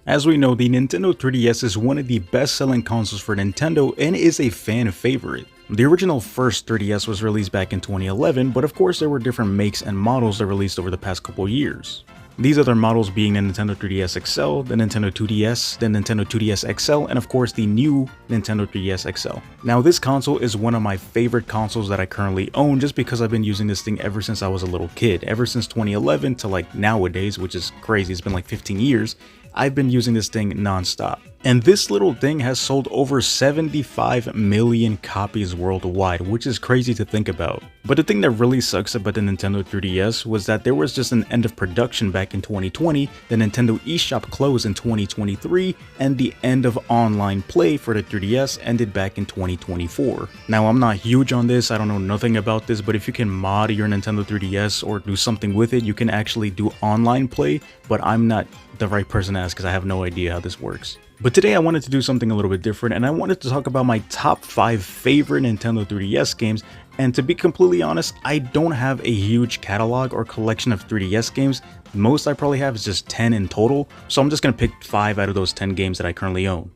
As we know, the Nintendo 3DS is one of the best-selling consoles for Nintendo and is a fan favorite. The original first 3DS was released back in 2011, but of course there were different makes and models that released over the past couple years. These other models being the Nintendo 3DS XL, the Nintendo 2DS, the Nintendo 2DS XL, and of course the new Nintendo 3DS XL. Now this console is one of my favorite consoles that I currently own just because I've been using this thing ever since I was a little kid. Ever since 2011 to like nowadays, which is crazy, it's been like 15 years, I've been using this thing non-stop. And this little thing has sold over 75 million copies worldwide, which is crazy to think about. But the thing that really sucks about the Nintendo 3DS was that there was just an end of production back in 2020, the Nintendo eShop closed in 2023, and the end of online play for the 3DS ended back in 2024. Now I'm not huge on this, I don't know nothing about this, but if you can mod your Nintendo 3DS or do something with it, you can actually do online play, but I'm not the right person to ask because I have no idea how this works. But today I wanted to do something a little bit different, and I wanted to talk about my top 5 favorite Nintendo 3DS games. And to be completely honest, I don't have a huge catalog or collection of 3DS games. Most I probably have is just 10 in total, so I'm just going to pick 5 out of those 10 games that I currently own.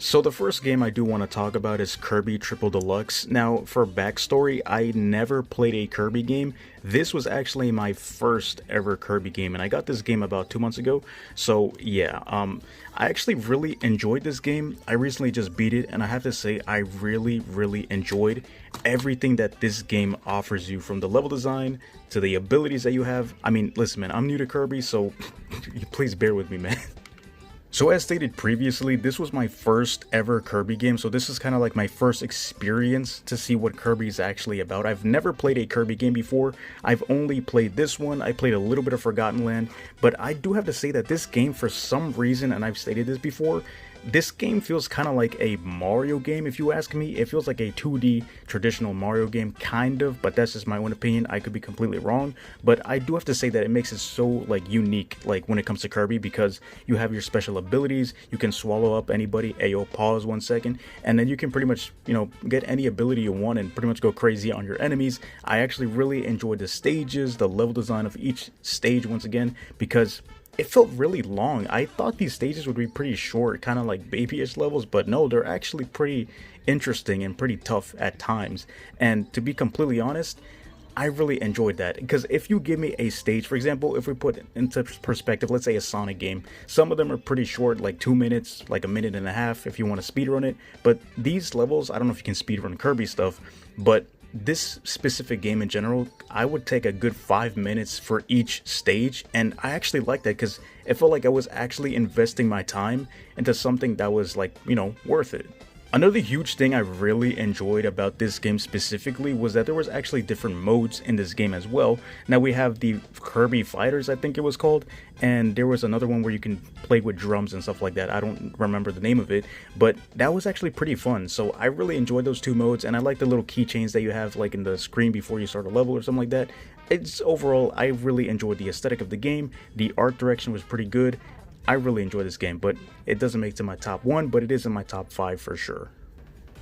So the first game I do want to talk about is Kirby Triple Deluxe. Now, for backstory, I never played a Kirby game. This was actually my first ever Kirby game, and I got this game about 2 months ago. So yeah, I actually really enjoyed this game. I recently just beat it, and I have to say I really enjoyed everything that this game offers you, from the level design to the abilities that you have. I mean, listen man, I'm new to Kirby, so please bear with me, man. So as stated previously, this was my first ever Kirby game, so this is kind of like my first experience to see what Kirby is actually about. I've never played a Kirby game before. I've only played this one. I played a little bit of Forgotten Land, but I do have to say that this game, for some reason, and I've stated this before, this game feels kind of like a Mario game, if you ask me. It feels like a 2D traditional Mario game, kind of, but that's just my own opinion. I could be completely wrong, but I do have to say that it makes it so like unique, like when it comes to Kirby, because you have your special abilities. You can swallow up anybody. Ayo, pause 1 second, and then you can pretty much, get any ability you want and pretty much go crazy on your enemies. I actually really enjoyed the stages, the level design of each stage once again, because it felt really long. I thought these stages would be pretty short, kind of like babyish levels, but no, they're actually pretty interesting and pretty tough at times. And to be completely honest, I really enjoyed that, because if you give me a stage, for example, if we put it into perspective, let's say a Sonic game, some of them are pretty short, like 2 minutes, like 1.5 minutes if you want to speedrun it. But these levels, I don't know if you can speedrun Kirby stuff, but this specific game in general, I would take a good 5 minutes for each stage, and I actually like that because it felt like I was actually investing my time into something that was like, worth it. Another huge thing I really enjoyed about this game specifically was that there was actually different modes in this game as well. Now we have the Kirby Fighters, I think it was called, and there was another one where you can play with drums and stuff like that. I don't remember the name of it, but that was actually pretty fun. So I really enjoyed those 2 modes, and I like the little keychains that you have like in the screen before you start a level or something like that. It's overall, I really enjoyed the aesthetic of the game. The art direction was pretty good. I really enjoy this game, but it doesn't make it to my top 1, but it is in my top 5 for sure.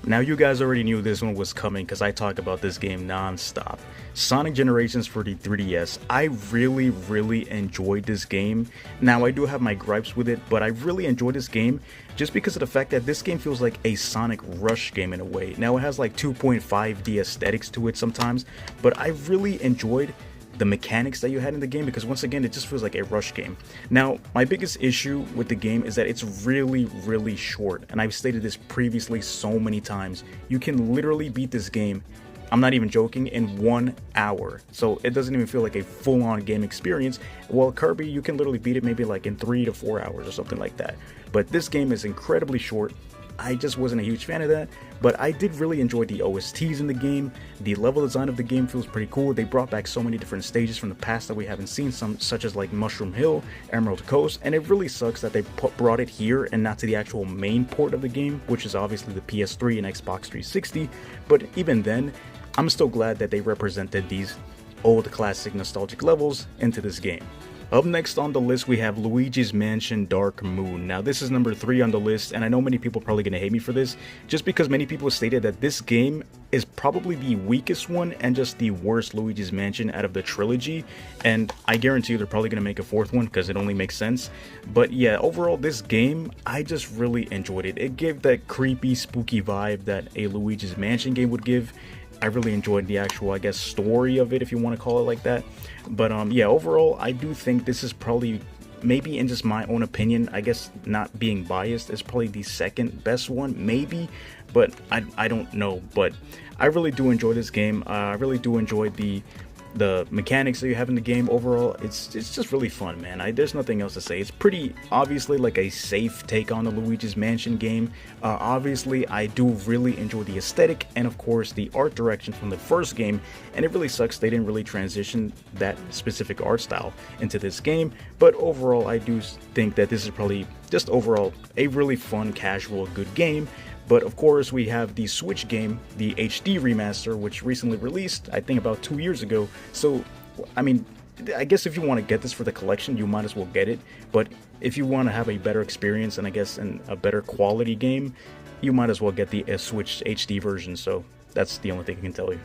Now you guys already knew this one was coming because I talk about this game non-stop. Sonic Generations for the 3DS. I really enjoyed this game. Now I do have my gripes with it, but I really enjoyed this game just because of the fact that this game feels like a Sonic Rush game in a way. Now it has like 2.5D aesthetics to it sometimes, but I really enjoyed the mechanics that you had in the game, because once again it just feels like a rush game. Now my biggest issue with the game is that it's really short, and I've stated this previously so many times. You can literally beat this game, I'm not even joking, in 1 hour, so it doesn't even feel like a full-on game experience. Well, Kirby, you can literally beat it maybe like in 3 to 4 hours or something like that, but this game is incredibly short. I just wasn't a huge fan of that, but I did really enjoy the OSTs in the game. The level design of the game feels pretty cool. They brought back so many different stages from the past that we haven't seen, some such as like Mushroom Hill, Emerald Coast, and it really sucks that they brought it here and not to the actual main port of the game, which is obviously the PS3 and Xbox 360. But even then, I'm still glad that they represented these old classic nostalgic levels into this game. Up next on the list, we have Luigi's Mansion Dark Moon. Now, this is number 3 on the list, and I know many people are probably going to hate me for this, just because many people stated that this game is probably the weakest one and just the worst Luigi's Mansion out of the trilogy, and I guarantee you they're probably going to make a 4th one because it only makes sense. But yeah, overall, this game, I just really enjoyed it. It gave that creepy, spooky vibe that a Luigi's Mansion game would give. I really enjoyed the actual, I guess, story of it, if you want to call it like that. But yeah, overall, I do think this is probably, maybe in just my own opinion, I guess not being biased, is probably the second best one, maybe. But I don't know. But I really do enjoy this game. I really do enjoy the mechanics that you have in the game. Overall, it's just really fun, man. There's nothing else to say. It's pretty obviously like a safe take on the Luigi's Mansion game. Obviously, I do really enjoy the aesthetic and of course the art direction from the first game, and it really sucks they didn't really transition that specific art style into this game. But overall, I do think that this is probably just overall a really fun, casual, good game. But of course, we have the Switch game, the HD remaster, which recently released, I think about 2 years ago. So, I mean, I guess if you want to get this for the collection, you might as well get it. But if you want to have a better experience and I guess a better quality game, you might as well get the Switch HD version. So that's the only thing I can tell you.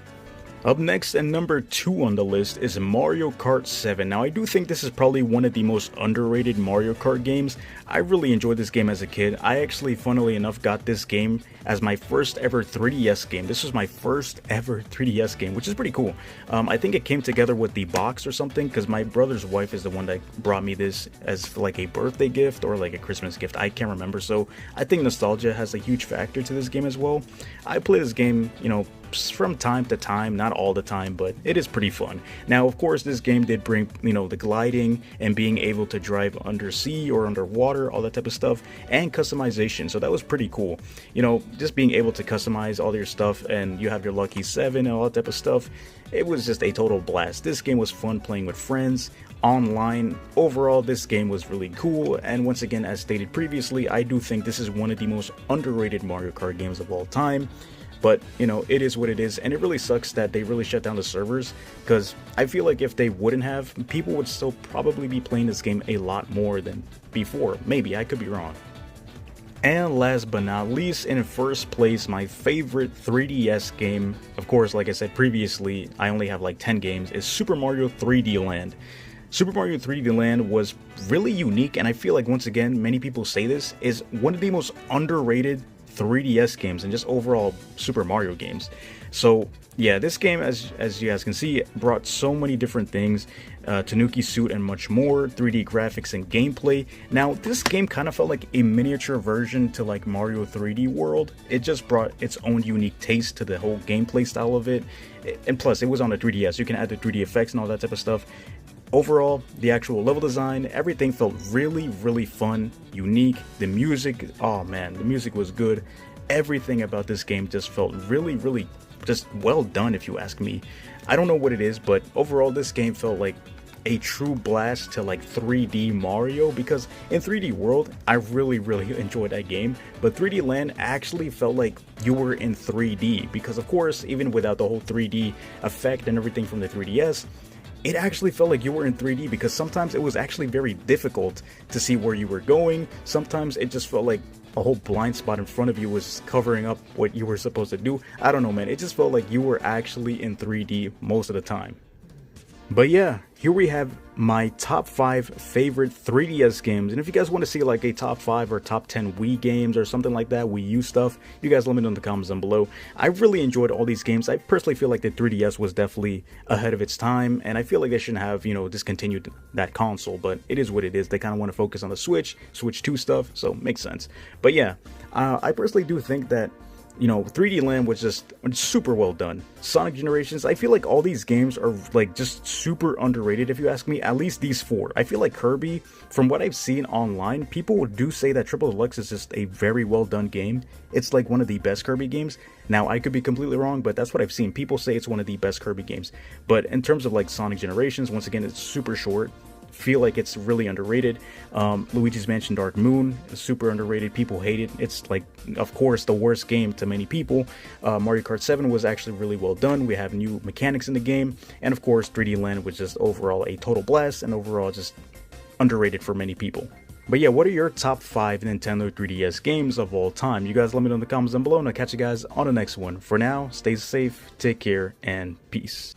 Up next, and number 2 on the list, is Mario Kart 7. Now, I do think this is probably one of the most underrated Mario Kart games. I really enjoyed this game as a kid. I actually, funnily enough, got this game as my first ever 3DS game. This was my first ever 3DS game, which is pretty cool. I think it came together with the box or something, because my brother's wife is the one that brought me this as like a birthday gift or like a Christmas gift. I can't remember, so I think nostalgia has a huge factor to this game as well. I play this game, you know, from time to time, not all the time, but it is pretty fun. Now, of course, this game did bring, you know, the gliding and being able to drive undersea or underwater, all that type of stuff, and customization, so that was pretty cool. You know, just being able to customize all your stuff, and you have your lucky 7 and all that type of stuff. It was just a total blast. This game was fun playing with friends online. Overall, this game was really cool, and once again, as stated previously, I do think this is one of the most underrated Mario Kart games of all time. But, you know, it is what it is, and it really sucks that they really shut down the servers, because I feel like if they wouldn't have, people would still probably be playing this game a lot more than before. Maybe, I could be wrong. And last but not least, in first place, my favorite 3DS game, of course, like I said previously, I only have like 10 games, is Super Mario 3D Land. Super Mario 3D Land was really unique, and I feel like, once again, many people say this, is one of the most underrated 3DS games and just overall Super Mario games. So yeah, this game, as you guys can see, brought so many different things, Tanuki suit and much more, 3D graphics and gameplay. Now, this game kind of felt like a miniature version to like Mario 3D World. It just brought its own unique taste to the whole gameplay style of it, and plus it was on the 3DS. You can add the 3D effects and all that type of stuff. Overall, the actual level design, everything felt really, really fun, unique. The music, oh man, the music was good. Everything about this game just felt really, really just well done, if you ask me. I don't know what it is, but overall, this game felt like a true blast to like 3D Mario, because in 3D World, I really, really enjoyed that game, but 3D Land actually felt like you were in 3D, because of course, even without the whole 3D effect and everything from the 3DS, it actually felt like you were in 3D, because sometimes it was actually very difficult to see where you were going. Sometimes it just felt like a whole blind spot in front of you was covering up what you were supposed to do. I don't know, man. It just felt like you were actually in 3D most of the time. But yeah, here we have my top 5 favorite 3DS games. And if you guys want to see like a top 5 or top 10 Wii games or something like that, Wii U stuff, you guys let me know in the comments down below. I really enjoyed all these games. I personally feel like the 3DS was definitely ahead of its time, and I feel like they shouldn't have, you know, discontinued that console, but it is what it is. They kind of want to focus on the Switch 2 stuff, so makes sense. But yeah, I personally do think that, you know, 3D Land was just super well done. Sonic Generations, I feel like all these games are like just super underrated, if you ask me. At least these 4. I feel like Kirby, from what I've seen online, people do say that Triple Deluxe is just a very well done game. It's like one of the best Kirby games. Now, I could be completely wrong, but that's what I've seen. People say it's one of the best Kirby games. But in terms of like Sonic Generations, once again, it's super short. Feel like it's really underrated. Luigi's Mansion Dark Moon is super underrated. People hate it. It's like, of course, the worst game to many people. Mario Kart 7 was actually really well done. We have new mechanics in the game, and of course 3D Land was just overall a total blast, and overall just underrated for many people. But yeah, what are your top 5 Nintendo 3DS games of all time? You guys let me know in the comments down below, and I'll catch you guys on the next one. For now, stay safe, take care, and peace.